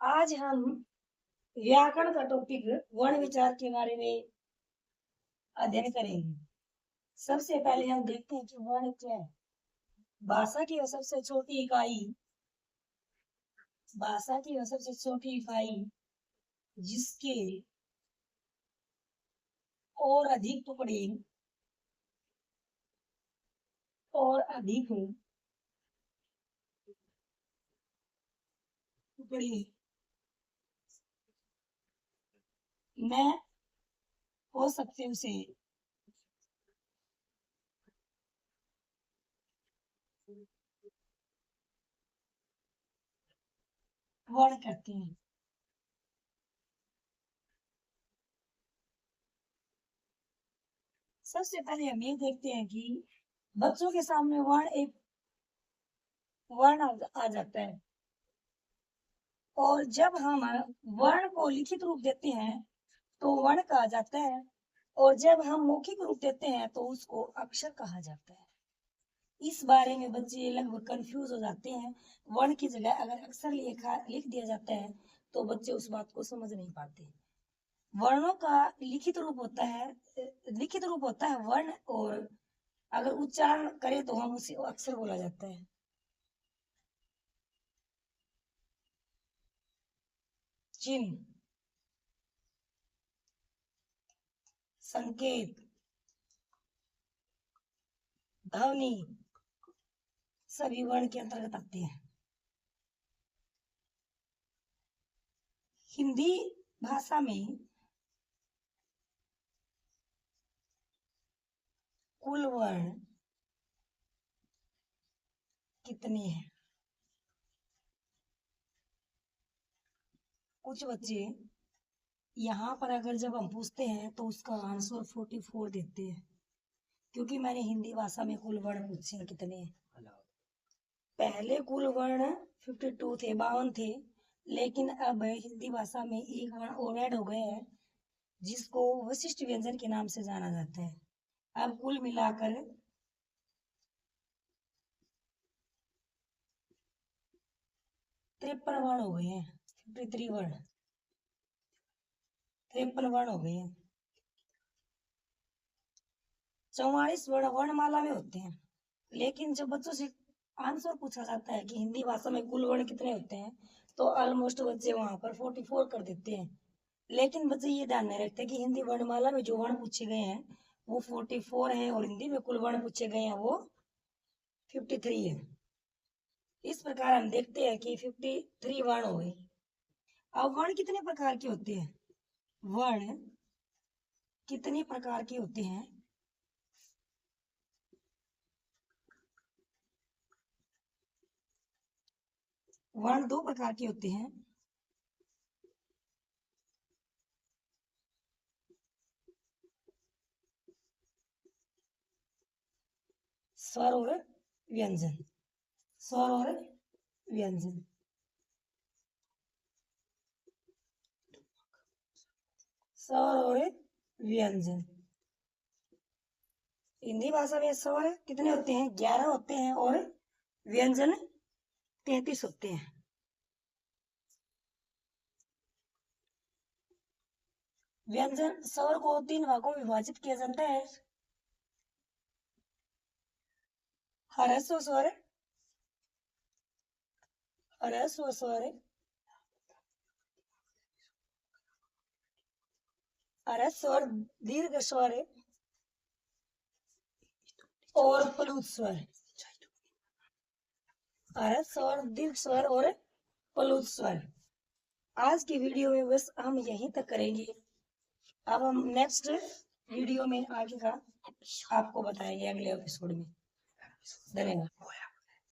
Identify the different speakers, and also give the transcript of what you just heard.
Speaker 1: आज हम व्याकरण का टॉपिक वर्ण विचार के बारे में अध्ययन करेंगे। सबसे पहले हम देखते हैं कि वर्ण क्या है। भाषा की वह सबसे छोटी इकाई जिसके और अधिक टुकड़े में हो सकते उसे वर्ण कहते हैं। सबसे पहले हम ये देखते हैं कि बच्चों के सामने वर्ण आ जाता है, और जब हम वर्ण को लिखित रूप देते हैं तो वर्ण कहा जाता है, और जब हम मौखिक रूप देते हैं तो उसको अक्षर कहा जाता है। इस बारे में बच्चे लगभग कंफ्यूज हो जाते हैं। वर्ण की जगह अगर अक्षर लिख दिया जाता है तो बच्चे उस बात को समझ नहीं पाते। वर्णों का लिखित रूप होता है वर्ण, और अगर उच्चारण करें तो हम उसे अक्षर बोला जाता है। चिन्ह, संकेत, ध्वनि सभी वर्ण के अंतर्गत आते हैं। हिंदी भाषा में कुल वर्ण कितने हैं? कुछ बच्चे यहाँ पर अगर जब हम पूछते हैं तो उसका आंसर 44 देते हैं, क्योंकि मैंने हिंदी भाषा में कुल वर्ण पूछे हैं कितने हैं। पहले कुल वर्ण 52 थे, 52 थे, लेकिन अब हिंदी भाषा में एक वर्ण और ऐड हो गए हैं जिसको विशिष्ट व्यंजन के नाम से जाना जाता है। अब कुल मिलाकर 53 वर्ण हो गए हैं। 53 वर्ण, 53 वर्ण हो गए हैं। 44 वर्ण वर्णमाला में होते हैं, लेकिन जब बच्चों से आंसर पूछा जाता है कि हिंदी भाषा में कुल वर्ण कितने होते हैं तो ऑलमोस्ट बच्चे वहां पर 44 कर देते हैं। लेकिन बच्चे ये ध्यान नहीं रखते कि हिंदी वर्णमाला में जो वर्ण पूछे गए हैं वो 44 है, और हिंदी में कुल वर्ण पूछे गए हैं वो 53 है। इस प्रकार हम देखते हैं कि 53 वर्ण हो गए। अब वर्ण कितने प्रकार के होते हैं? वर्ण कितने प्रकार के होते हैं? वर्ण 2 प्रकार के होते हैं। स्वर और व्यंजन। स्वर और व्यंजन। स्वर और व्यंजन। हिंदी भाषा में स्वर कितने होते हैं? 11 होते हैं, और व्यंजन 33 होते हैं। व्यंजन स्वर को 3 भागों में विभाजित किया जाता है। ह्रस्व स्वर, दीर्घ स्वर और प्लुत स्वर। दीर्घ स्वर और प्लुत स्वर। आज की वीडियो में बस हम यहीं तक करेंगे। अब हम नेक्स्ट वीडियो में आगे का आपको बताएंगे अगले एपिसोड में। धन्यवाद।